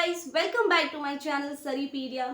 Guys, welcome back to my channel सरीपीडिया।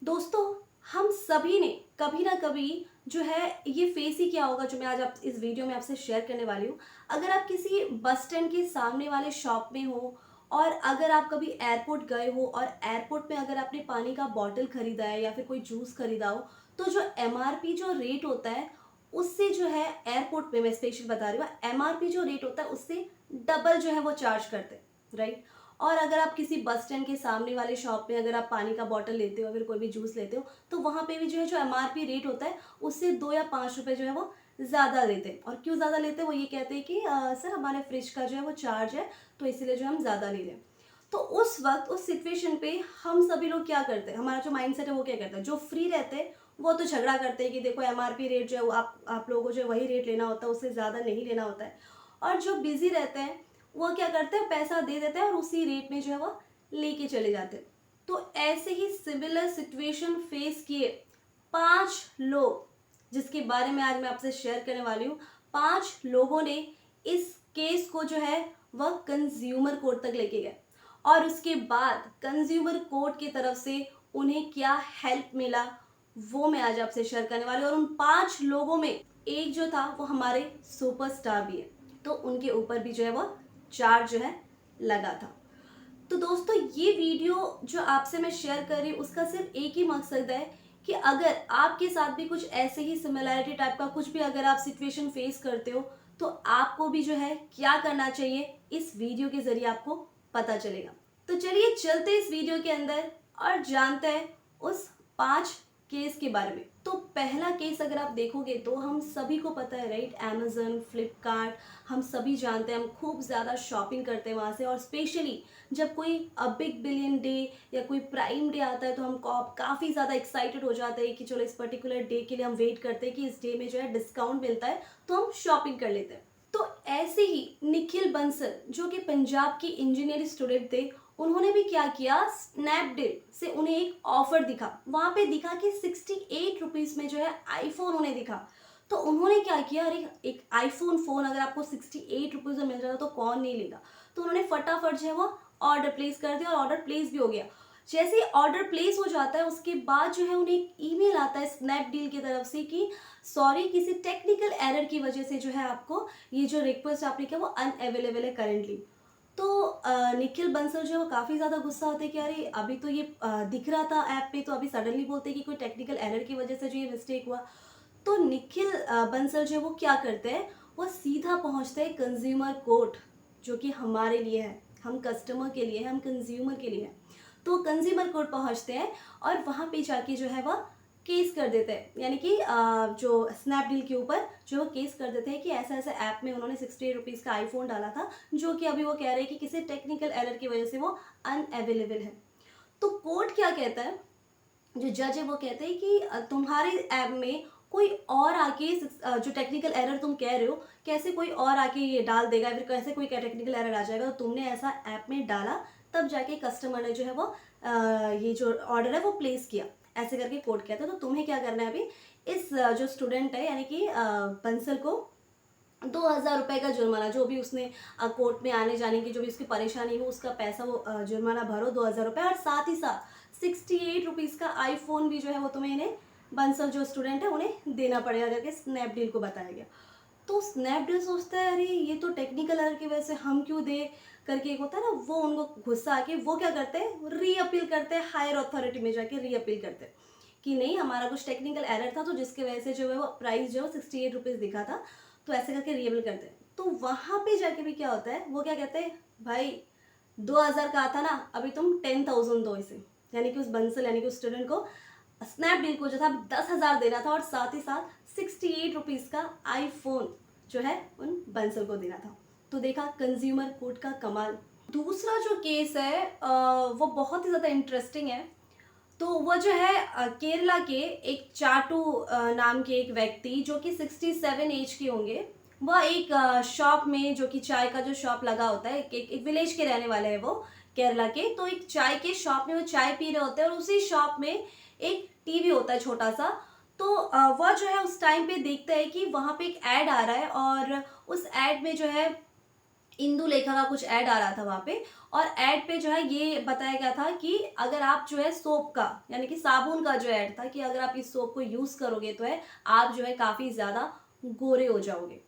दोस्तों, हम सभी ने कभी ना कभी जो है ये फेस ही किया होगा जो मैं आज आप इस वीडियो में आपसे शेयर करने वाली हूँ। अगर आप किसी बस स्टैंड के सामने वाले शॉप में हो और अगर आप कभी एयरपोर्ट गए हो और एयरपोर्ट में अगर आपने पानी का बॉटल खरीदा है या फिर कोई जूस खरीदा हो, तो जो एमआरपी जो रेट होता है उससे जो है एयरपोर्ट में मैं स्पेशल बता रही हूँ, एमआरपी जो रेट होता है उससे डबल जो है वो चार्ज करते हैं, राइट। और अगर आप किसी बस स्टैंड के सामने वाले शॉप में अगर आप पानी का बॉटल लेते हो फिर कोई भी जूस लेते हो, तो वहाँ पे भी जो है जो एमआरपी रेट होता है उससे 2 या 5 रुपए जो है वो ज़्यादा लेते हैं। और क्यों ज़्यादा लेते हैं, वो ये कहते हैं कि सर हमारे फ्रिज का जो है वो चार्ज है, तो इसीलिए जो हम ज़्यादा ले लें। तो उस वक्त उस सिचुएशन पे हम सभी लोग क्या करते हैं, हमारा जो माइंडसेट है वो क्या करता है, जो फ्री रहते हैं वो तो झगड़ा करते हैं कि देखो एमआरपी रेट जो है वो आप लोगों को जो है वही रेट लेना होता है, उससे ज़्यादा नहीं लेना होता है। और जो बिजी रहते हैं वो क्या करते हैं, पैसा दे देते हैं और उसी रेट में जो है वो लेके चले जाते हैं। तो ऐसे ही सिमिलर सिचुएशन फेस किए 5 लोग, जिसके बारे में आज मैं आपसे शेयर करने वाली हूँ। 5 लोगों ने इस केस को जो है वह कंज्यूमर कोर्ट तक लेके गए और उसके बाद कंज्यूमर कोर्ट की तरफ से उन्हें क्या हेल्प मिला वो मैं आज आपसे शेयर करने वाली हूँ। और उन 5 लोगों में एक जो था वो हमारे सुपरस्टार भी है, तो उनके ऊपर भी जो है वो चार्ज जो है लगा था। तो दोस्तों, ये वीडियो जो आपसे मैं शेयर कर रही हूँ उसका सिर्फ एक ही मकसद है कि अगर आपके साथ भी कुछ ऐसे ही सिमिलैरिटी टाइप का कुछ भी अगर आप सिचुएशन फेस करते हो, तो आपको भी जो है क्या करना चाहिए इस वीडियो के जरिए आपको पता चलेगा। तो चलिए चलते इस वीडियो के अंदर और जानते हैं उस 5 केस के बारे में। तो पहला केस अगर आप देखोगे तो हम सभी को पता है, राइट, अमेजन, फ्लिपकार्ट, हम सभी जानते हैं, हम खूब ज़्यादा शॉपिंग करते हैं वहाँ से। और स्पेशली जब कोई बिग बिलियन डे या कोई प्राइम डे आता है तो हम काफ़ी ज़्यादा एक्साइटेड हो जाते हैं कि चलो इस पर्टिकुलर डे के लिए हम वेट करते हैं कि इस डे में जो है डिस्काउंट मिलता है, तो हम शॉपिंग कर लेते हैं। तो ऐसे ही निखिल बंसल जो कि पंजाब की इंजीनियरिंग स्टूडेंट थे, उन्होंने भी क्या किया, स्नैपडील से उन्हें एक ऑफर दिखा, वहां पे दिखा कि 68 रुपीज में जो है आईफोन उन्हें दिखा। तो उन्होंने क्या किया, अरे एक आईफोन फोन अगर आपको 68 रुपीज में मिल रहा था तो कौन नहीं लेगा। तो उन्होंने फटाफट जो है वो ऑर्डर प्लेस कर दिया और ऑर्डर प्लेस भी हो गया। जैसे ही ऑर्डर प्लेस हो जाता है उसके बाद जो है उन्हें एक ईमेल आता है स्नैपडील की तरफ से कि सॉरी, किसी टेक्निकल एरर की वजह से जो है आपको ये जो रिक्वेस्ट आपने किया वो अनअवेलेबल है करेंटली। तो निखिल बंसल जो है वो काफ़ी ज़्यादा गुस्सा होते हैं कि अरे अभी तो ये दिख रहा था ऐप पे, तो अभी सडनली बोलते हैं कि कोई टेक्निकल एरर की वजह से जो ये मिस्टेक हुआ। तो निखिल बंसल जो है वो क्या करते हैं, वो सीधा पहुंचते हैं कंज्यूमर कोर्ट, जो कि हमारे लिए है, हम कस्टमर के लिए है, हम कंज्यूमर के लिए है। तो कंज्यूमर कोर्ट पहुंचते हैं और वहाँ पे जाके जो है वह केस कर देते हैं, यानी कि जो स्नैपडील के ऊपर जो वो केस कर देते हैं कि ऐसा ऐसा ऐप में उन्होंने 68 रुपीज़ का आईफोन डाला था, जो कि अभी वो कह रहे हैं कि किसी टेक्निकल एरर की वजह से वो अनअवेलेबल है। तो कोर्ट क्या कहता है, जो जज है वो कहते हैं कि तुम्हारे ऐप में कोई और आके जो टेक्निकल एरर तुम कह रहे हो, कैसे कोई और आके ये डाल देगा, फिर कैसे कोई टेक्निकल एरर आ जाएगा। तो तुमने ऐसा ऐप में डाला, तब जाके कस्टमर ने जो है वो ये जो ऑर्डर है वो प्लेस किया, ऐसे करके कोर्ट कहता है। तो तुम्हें क्या करना है अभी, इस जो स्टूडेंट है यानी कि बंसल को 2,000 रुपये का जुर्माना, जो भी उसने कोर्ट में आने जाने की जो भी उसकी परेशानी हो उसका पैसा वो जुर्माना भरो 2,000 रुपये, और साथ ही साथ 68 रुपीज़ का आईफोन भी जो है वो तुम्हें इन्हें बंसल जो स्टूडेंट है उन्हें देना पड़ेगा करके स्नैपडील को बताया गया। तो स्नैपडील सोचता है अरे ये तो टेक्निकल एरर की वजह से हम क्यों दे करके, एक होता है ना, वो उनको गुस्सा आके वो क्या करते हैं, री अपील करते हैं, हायर अथॉरिटी में जाके री अपील करते हैं कि नहीं हमारा कुछ टेक्निकल एरर था तो जिसकी वजह से जो है वो प्राइस जो है 68 रुपीज़ दिखा था, तो ऐसे करके री अपील करते हैं। तो वहाँ पे जाके भी क्या होता है, वो क्या कहते हैं, भाई 2,000 का आता ना, अभी तुम 10,000 दो इसे, यानी कि उस बंसल यानी कि उस स्टूडेंट को स्नैपडील को जो था 10,000 देना था और साथ ही साथ 68 रुपीज़ का आईफोन जो है उन बंसल को देना था। तो देखा कंज्यूमर कोर्ट का कमाल। दूसरा जो केस है वो बहुत ही ज़्यादा इंटरेस्टिंग है। तो वो जो है केरला के एक चाटू नाम के एक व्यक्ति जो कि 67 एज के होंगे, वह एक शॉप में, जो कि चाय का जो शॉप लगा होता है, एक विलेज के रहने वाले हैं वो, केरला के। तो एक चाय के शॉप में वो चाय पी रहे होते हैं और उसी शॉप में एक टीवी होता है छोटा सा। तो वह जो है उस टाइम पे देखता है कि वहाँ पे एक ऐड आ रहा है और उस ऐड में जो है इंदुलेखा का कुछ ऐड आ रहा था वहाँ पे, और ऐड पे जो है ये बताया गया था कि अगर आप जो है सोप का यानी कि साबुन का जो ऐड था कि अगर आप इस सोप को यूज़ करोगे तो है आप जो है काफ़ी ज़्यादा गोरे हो जाओगे।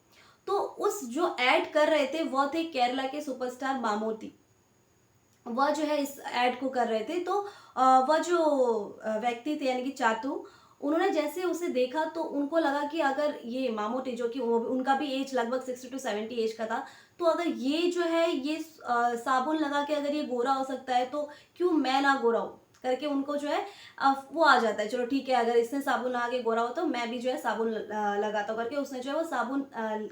तो उस जो ऐड कर रहे थे वह थे केरला के सुपरस्टार मामोती। वह जो है इस ऐड को कर रहे थे, तो वह जो व्यक्ति थे यानी कि चातु, उन्होंने जैसे उसे देखा तो उनको लगा कि अगर ये मामोटी जो कि उनका भी एज लगभग 60 to 70 एज का था, तो अगर ये जो है ये साबुन लगा के अगर ये गोरा हो सकता है तो क्यों मैं ना गोरा हूँ करके उनको जो है वो आ जाता है, चलो ठीक है अगर इसने साबुन लगा के गोरा हो तो मैं भी जो है साबुन लगाता हूँ करके उसने जो है वो साबुन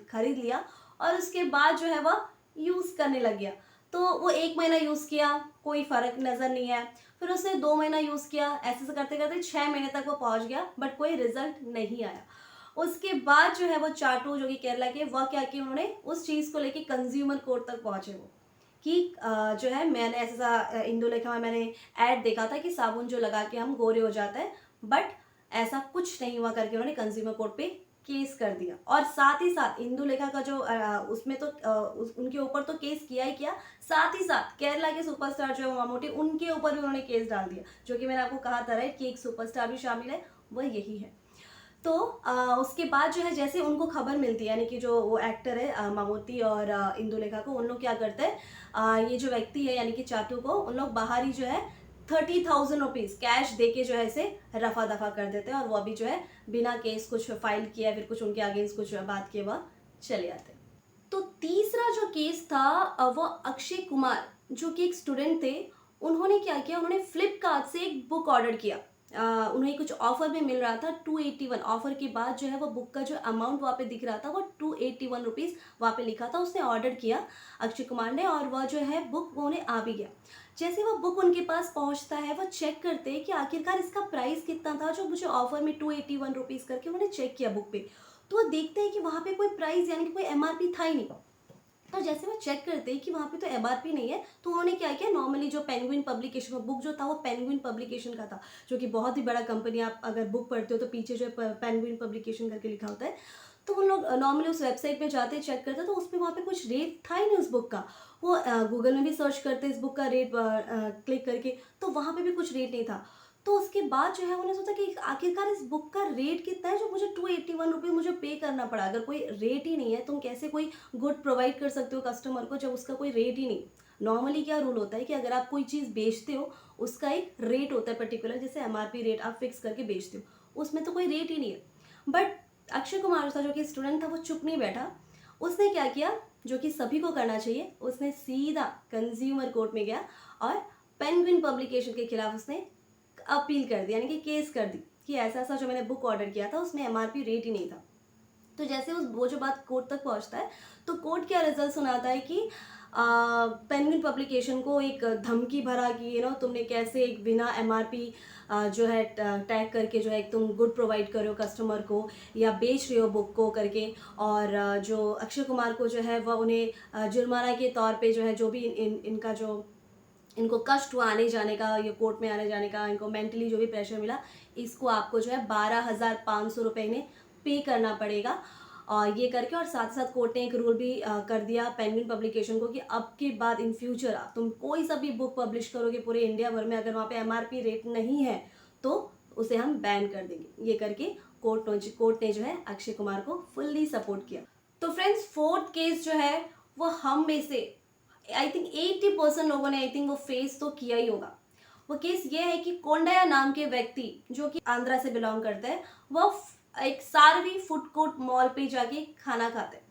खरीद लिया, और उसके बाद जो है वह यूज़ करने लग गया। तो वो 1 महीना यूज़ किया, कोई फ़र्क नज़र नहीं आया। फिर उसने 2 महीना यूज़ किया, ऐसे-ऐसे करते-करते 6 महीने तक वो पहुँच गया, बट कोई रिज़ल्ट नहीं आया। उसके बाद जो है वो चाटू जो कि केरला के, वह क्या किए उन्होंने उस चीज़ को लेके कंज़्यूमर कोर्ट तक पहुँचे वो, कि जो है मैंने ऐसा इंदुलेखा में मैंने ऐड देखा था कि साबुन जो लगा के हम गोरे हो जाते हैं, बट ऐसा कुछ नहीं हुआ करके उन्होंने कंज़्यूमर कोर्ट पे केस कर दिया। और साथ ही साथ इंदुलेखा का जो उसमें तो उनके ऊपर तो केस किया ही किया, साथ ही साथ केरला के सुपरस्टार जो है मामूटी, उनके ऊपर भी उन्होंने केस डाल दिया, जो कि मैंने आपको कहा था राइट कि एक सुपरस्टार भी शामिल है, वह यही है। तो उसके बाद जो है जैसे उनको खबर मिलती है यानी कि जो वो एक्टर है मामूटी और इंदुलेखा को, उन लोग क्या करते हैं, ये जो व्यक्ति है यानी कि चाटू को, उन लोग बाहर ही जो है 30,000 रुपीज़ कैश दे के जो है इसे रफा दफा कर देते हैं, और वो अभी जो है बिना केस कुछ फाइल किया फिर कुछ उनके अगेंस्ट कुछ बात किए वह चले आते हैं। तो तीसरा जो केस था वो अक्षय कुमार जो कि एक स्टूडेंट थे, उन्होंने क्या किया, उन्होंने फ्लिपकार्ट से एक बुक ऑर्डर किया। उन्हें कुछ ऑफर में मिल रहा था 281, ऑफर के बाद जो है वो बुक का जो अमाउंट वहाँ पे दिख रहा था वो 281 रुपीज़ वहाँ पे लिखा था। उसने ऑर्डर किया अक्षय कुमार ने, और वह जो है बुक वो उन्हें आ भी गया। जैसे वो बुक उनके पास पहुँचता है, वो चेक करते हैं कि आखिरकार इसका प्राइस कितना था, जो मुझे ऑफर में 281 रुपीज़ करके उन्होंने चेक किया बुक पे, तो वो देखते हैं कि वहाँ पे कोई प्राइस यानी कि कोई एमआरपी था ही नहीं। तो जैसे वो चेक करते हैं कि वहाँ पे तो एमआरपी नहीं है, तो उन्होंने क्या किया, नॉर्मली जो पेंगुइन पब्लिकेशन बुक जो था वो पेंगुइन पब्लिकेशन का था, जो कि बहुत ही बड़ा कंपनी, आप अगर बुक पढ़ते हो तो पीछे जो पेंगुइन पब्लिकेशन करके लिखा होता है। तो उन लोग नॉर्मली उस वेबसाइट पे जाते चेक करते, तो उसमें वहाँ पे कुछ रेट था ही नहीं उस बुक का। वो गूगल में भी सर्च करते इस बुक का रेट क्लिक करके, तो वहाँ पे भी कुछ रेट नहीं था। तो उसके बाद जो है उन्होंने सोचा कि आखिरकार इस बुक का रेट कितना है जो मुझे 281 रुपये मुझे पे करना पड़ा। अगर कोई रेट ही नहीं है, तुम कैसे कोई गुड प्रोवाइड कर सकते हो कस्टमर को जब उसका कोई रेट ही नहीं। नॉर्मली क्या रूल होता है कि अगर आप कोई चीज़ बेचते हो, उसका एक रेट होता है पर्टिकुलर, जैसे एमआरपी रेट आप फिक्स करके बेचते हो, उसमें तो कोई रेट ही नहीं है। बट अक्षय कुमार था जो कि स्टूडेंट था, वो चुप नहीं बैठा। उसने क्या किया, जो कि सभी को करना चाहिए, उसने सीधा कंज्यूमर कोर्ट में गया और पेंगुइन पब्लिकेशन के खिलाफ उसने अपील कर दी, यानी कि केस कर दी कि ऐसा ऐसा जो मैंने बुक ऑर्डर किया था उसमें एमआरपी रेट ही नहीं था। तो जैसे उस वो जो बात कोर्ट तक पहुंचता है, तो कोर्ट क्या रिजल्ट सुनाता है कि पेंगुइन पब्लिकेशन को एक धमकी भरा कि तुमने कैसे एक बिना एमआरपी जो है टैग करके जो है एक तुम गुड प्रोवाइड कर रहे हो कस्टमर को, या बेच रहे हो बुक को करके। और जो अक्षय कुमार को जो है वह उन्हें जुर्माना के तौर पे जो है जो भी इनका जो इनको कष्ट हुआ आने जाने का, ये कोर्ट में आने जाने का, इनको मेंटली जो भी प्रेशर मिला, इसको आपको जो है 12,500 रुपये इन्हें पे करना पड़ेगा। और ये करके, और साथ साथ कोर्ट ने एक रूल भी कर दिया पेंगुइन पब्लिकेशन को कि अब के बाद इन फ्यूचर तुम कोई सा भी बुक पब्लिश करोगे पूरे इंडिया भर में, अगर वहाँ पे एमआरपी रेट नहीं है तो उसे हम बैन कर देंगे। ये करके कोर्ट ने जो है अक्षय कुमार को फुल्ली सपोर्ट किया। तो फ्रेंड्स, फोर्थ केस जो है वो हम में से आई थिंक 80% लोगों ने आई थिंक वो फेस तो किया ही होगा। वो केस ये है कि कोंडया नाम के व्यक्ति जो कि आंध्रा से बिलोंग करते हैं, वो एक सारवी फूड कोर्ट मॉल पे जाके खाना खाते हैं।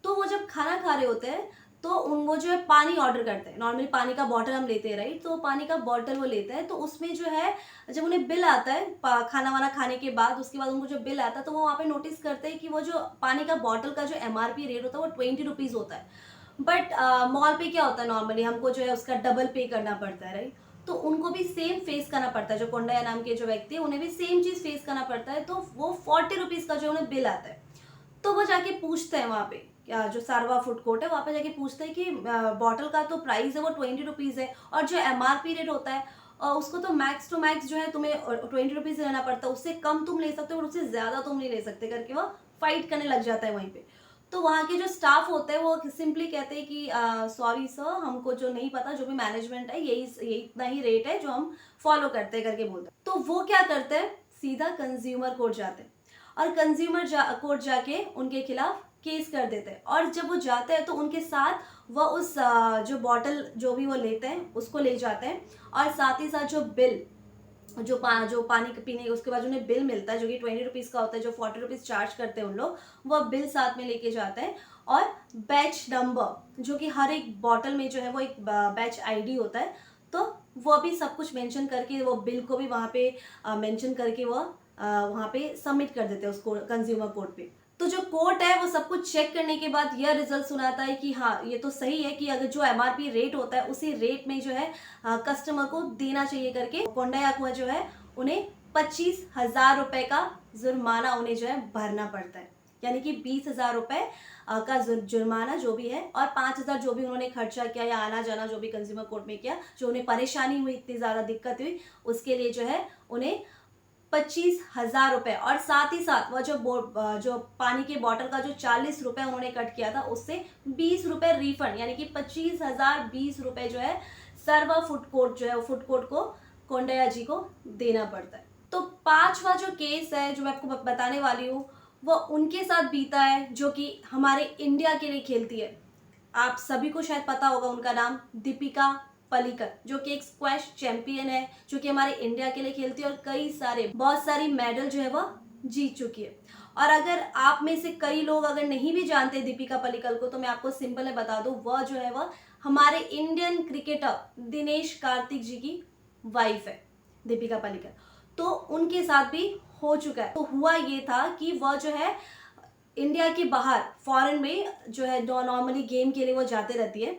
तो वो जब खाना खा रहे होते हैं तो वो जो है पानी ऑर्डर करते हैं। नॉर्मली पानी का बॉटल हम लेते हैं राइट, तो पानी का बॉटल वो लेते हैं। तो उसमें जो है जब उन्हें बिल आता है खाना वाना खाने के बाद, उसके बाद उनको जो बिल आता है तो वो वहाँ पे नोटिस करते हैं कि वो जो पानी का बॉटल का जो एमआरपी रेट होता है वो 20 रुपीज़ होता है। बट मॉल पे क्या होता है, नॉर्मली हमको जो है उसका डबल पे करना पड़ता है राइट। तो उनको भी सेम फेस करना पड़ता है, जो कोंडया नाम के जो व्यक्ति है उन्हें भी सेम चीज़ फेस करना पड़ता है। तो वो 40 रुपीज़ का जो उन्हें बिल आता है, तो वो जाके पूछते हैं वहाँ पे, क्या जो सारवा फूड कोर्ट है वहाँ पे जाके पूछते हैं कि बॉटल का तो प्राइस है वो 20 रुपीज़ है, और जो एमआरपी रेट होता है उसको तो मैक्स टू मैक्स जो है तुम्हें 20 रुपीज़ लेना पड़ता है, उससे कम तुम ले सकते हो और उससे ज़्यादा तुम नहीं ले सकते करके वो फाइट करने लग जाता है वहीं पे। तो वहाँ के जो स्टाफ होते हैं वो सिंपली कहते हैं कि सॉरी सर, हमको जो नहीं पता, जो भी मैनेजमेंट है यही इतना ही रेट है जो हम फॉलो करते हैं करके बोलते हैं। तो वो क्या करते हैं, सीधा कंज्यूमर कोर्ट जाते हैं और कोर्ट जाके उनके खिलाफ केस कर देते हैं। और जब वो जाते हैं तो उनके साथ वह उस जो बॉटल जो भी वो लेते हैं उसको ले जाते हैं, और साथ ही साथ जो बिल जो पानी पीने उसके बाद उन्हें बिल मिलता है जो कि 20 रुपीज़ का होता है, जो 40 रुपीज़ चार्ज करते हैं उन लोग, वह बिल साथ में लेके जाते हैं। और बैच नंबर जो कि हर एक बॉटल में जो है वो एक बैच आईडी होता है, तो वो भी सब कुछ मेंशन करके वो बिल को भी वहाँ पे मेंशन करके वो वहाँ पे सबमिट कर देते हैं उसको कंज्यूमर कोर्ट पे। तो जो कोर्ट है वो सब कुछ चेक करने के बाद यह रिजल्ट सुनाता है कि हाँ ये तो सही है कि अगर जो एमआरपी रेट होता है उसी रेट में जो है कस्टमर को देना चाहिए करके कोंडायाकुआ जो है उन्हें 25,000 रुपए का जुर्माना उन्हें जो है भरना पड़ता है। यानी कि 20,000 रुपए का जुर्माना जो भी है, और 5,000 जो भी उन्होंने खर्चा किया या आना जाना जो भी कंज्यूमर कोर्ट में किया, जो उन्हें परेशानी हुई, इतनी ज़्यादा दिक्कत हुई, उसके लिए जो है उन्हें 25,000 रुपए, और साथ ही साथ वह जो पानी के बॉटल का जो 40 रुपए उन्होंने कट किया था उससे 20 रुपए रिफंड, यानी कि 25,000 20 रुपए जो है सर्वा फूड कोर्ट जो है फूड कोर्ट को कोंडया जी को देना पड़ता है। तो पांचवा जो केस है जो मैं आपको बताने वाली हूँ वो उनके साथ बीता है जो कि हमारे इंडिया के लिए खेलती है। आप सभी को शायद पता होगा उनका नाम, दीपिका पलिकल, जो कि एक स्क्वैश चैंपियन है, जो कि हमारे इंडिया के लिए खेलती है और बहुत सारी मेडल जो है वह जीत चुकी है। और अगर आप में से कई लोग अगर नहीं भी जानते दीपिका पलिकल को, तो मैं आपको सिंपल है बता दूं, वह जो है वह हमारे इंडियन क्रिकेटर दिनेश कार्तिक जी की वाइफ है, दीपिका पलिकल। तो उनके साथ भी हो चुका है। तो हुआ ये था कि वह जो है इंडिया के बाहर फॉरेन में जो है नॉर्मली गेम के लिए वो जाते रहती है।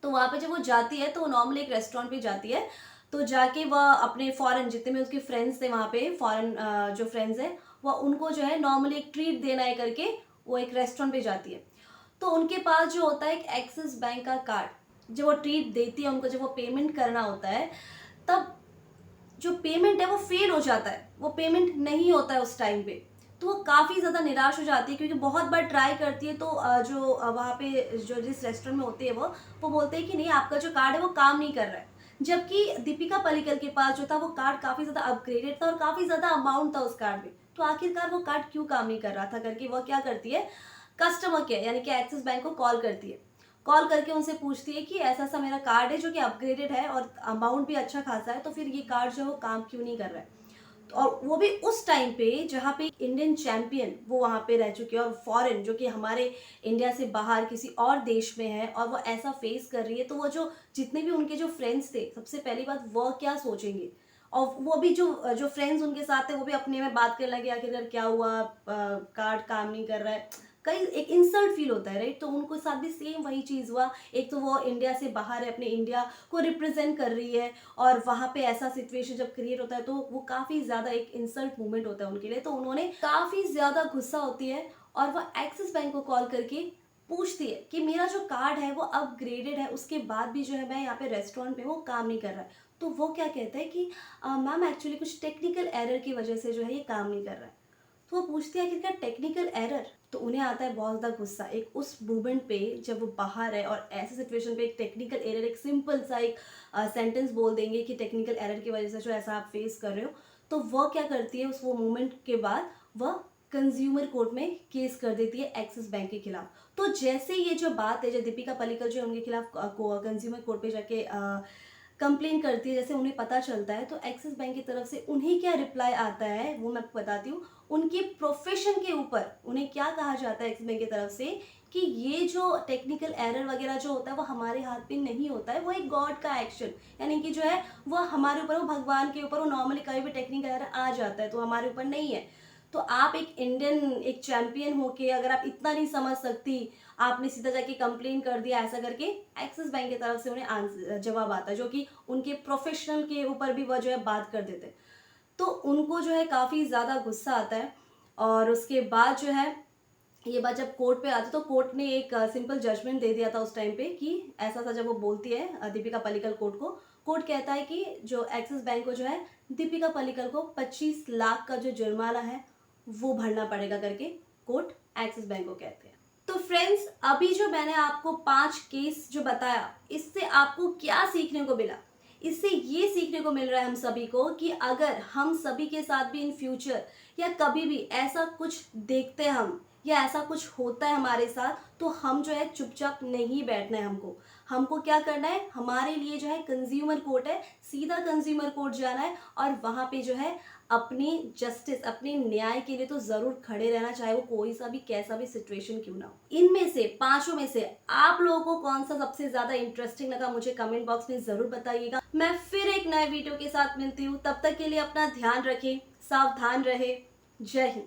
तो वहाँ पे जब वो जाती है तो वो नॉर्मली एक रेस्टोरेंट पे जाती है, तो जाके वह अपने फॉरेन जितने भी उसके फ्रेंड्स थे वहाँ पे फॉरेन जो फ्रेंड्स हैं वह उनको जो है नॉर्मली एक ट्रीट देना है करके वो एक रेस्टोरेंट पे जाती है। तो उनके पास जो होता है एक एक्सिस बैंक का कार्ड, जब वो ट्रीट देती है उनको, जब वो पेमेंट करना होता है तब जो पेमेंट है वो फेल हो जाता है, वो पेमेंट नहीं होता है उस टाइम पे। तो वो काफ़ी ज़्यादा निराश हो जाती है क्योंकि बहुत बार ट्राई करती है। तो वहाँ पे जो जिस रेस्टोरेंट में होती है वो बोलते हैं कि नहीं आपका जो कार्ड है वो काम नहीं कर रहा है। जबकि दीपिका पलिकल के पास जो था वो कार्ड काफ़ी ज़्यादा अपग्रेडेड था और काफ़ी ज़्यादा अमाउंट था उस कार्ड में, तो आखिरकार वो कार्ड क्यों काम नहीं कर रहा था करके वह क्या करती है, कस्टमर केयर यानी कि एक्सिस बैंक को कॉल करती है। कॉल करके उनसे पूछती है कि ऐसा सा मेरा कार्ड है जो कि अपग्रेडेड है और अमाउंट भी अच्छा खासा है, तो फिर ये कार्ड जो है वो काम क्यों नहीं कर रहा है। और वो भी उस टाइम पे जहाँ पे इंडियन चैंपियन वो वहाँ पे रह चुकी है और फॉरेन जो कि हमारे इंडिया से बाहर किसी और देश में है और वो ऐसा फेस कर रही है। तो वो जो जितने भी उनके जो फ्रेंड्स थे, सबसे पहली बात वो क्या सोचेंगे, और वो भी जो फ्रेंड्स उनके साथ थे वो भी अपने में बात करने लगे आखिरकार क्या हुआ, कार्ड काम नहीं कर रहा है, कई एक इंसल्ट फील होता है राइट। तो उनको साथ भी सेम वही चीज़ हुआ। एक तो वो इंडिया से बाहर है, अपने इंडिया को रिप्रेजेंट कर रही है और वहाँ पे ऐसा सिचुएशन जब क्रिएट होता है तो वो काफ़ी ज़्यादा एक इंसल्ट मोमेंट होता है उनके लिए। तो उन्होंने काफ़ी ज़्यादा गुस्सा होती है और वो एक्सिस बैंक को कॉल करके पूछती है कि मेरा जो कार्ड है वो अपग्रेडेड है, उसके बाद भी जो है मैं यहाँ पे रेस्टोरेंट में वो काम नहीं कर रहा है। तो वो क्या कहता है कि मैम एक्चुअली कुछ टेक्निकल एरर की वजह से जो है ये काम नहीं कर रहा है। तो वो पूछती है आखिरकार टेक्निकल एरर, तो उन्हें आता है बहुत ज़्यादा गुस्सा। एक उस मोमेंट पे जब वो बाहर है और ऐसे सिचुएशन पे एक टेक्निकल एरर, एक सिंपल सा एक सेंटेंस बोल देंगे कि टेक्निकल एरर की वजह से जो ऐसा आप फेस कर रहे हो, तो वह क्या करती है उस वो मोमेंट के बाद वह कंज्यूमर कोर्ट में केस कर देती है एक्सिस बैंक के खिलाफ। तो जैसे ये जो बात है, जो दीपिका पलिकल जो उनके खिलाफ कंज्यूमर कोर्ट पे जाके कंप्लेन करती है, जैसे उन्हें पता चलता है तो एक्सिस बैंक की तरफ से उन्हें क्या रिप्लाई आता है वो मैं आपको बताती हूँ। उनके प्रोफेशन के ऊपर उन्हें क्या कहा जाता है एक्सिस बैंक की तरफ से कि ये जो टेक्निकल एरर वगैरह जो होता है वो हमारे हाथ में नहीं होता है, वो एक गॉड का एक्शन, यानी कि जो है वो हमारे ऊपर, वो भगवान के ऊपर, वो नॉर्मली कभी भी टेक्निकल एरर आ जाता है तो हमारे ऊपर नहीं है। तो आप एक इंडियन एक चैंपियन होके अगर आप इतना नहीं समझ सकती, आपने सीधा जाके कंप्लेन कर दिया ऐसा करके, एक्सिस बैंक की तरफ से उन्हें जवाब आता है जो कि उनके प्रोफेशनल के ऊपर भी वह जो है बात कर देते हैं। तो उनको जो है काफ़ी ज़्यादा गुस्सा आता है और उसके बाद जो है ये बात जब कोर्ट पे आती तो कोर्ट ने एक सिंपल जजमेंट दे दिया था उस टाइम पे कि ऐसा था। जब वो बोलती है दीपिका पलिकल कोर्ट कहता है कि जो एक्सिस बैंक को जो है दीपिका पलिकल को 25 लाख का जो जुर्माना है वो भरना पड़ेगा करके कोर्ट एक्सिस बैंक को कहते हैं। तो फ्रेंड्स, अभी जो मैंने आपको 5 केस जो बताया, इससे आपको क्या सीखने को मिला? इससे ये सीखने को मिल रहा है हम सभी को कि अगर हम सभी के साथ भी इन फ्यूचर या कभी भी ऐसा कुछ देखते हैं हम, या ऐसा कुछ होता है हमारे साथ, तो हम जो है चुपचाप नहीं बैठना है हमको। हमको क्या करना है, हमारे लिए जो है कंज्यूमर कोर्ट है, सीधा कंज्यूमर कोर्ट जाना है और वहाँ पे जो है अपनी जस्टिस, अपने न्याय के लिए तो जरूर खड़े रहना, चाहे वो कोई सा भी कैसा भी सिचुएशन क्यों ना हो। इनमें से पांचों में से आप लोगों को कौन सा सबसे ज्यादा इंटरेस्टिंग लगा, मुझे कमेंट बॉक्स में जरूर बताइएगा। मैं फिर एक नए वीडियो के साथ मिलती हूँ, तब तक के लिए अपना ध्यान रखें, सावधान रहे। जय हिंद।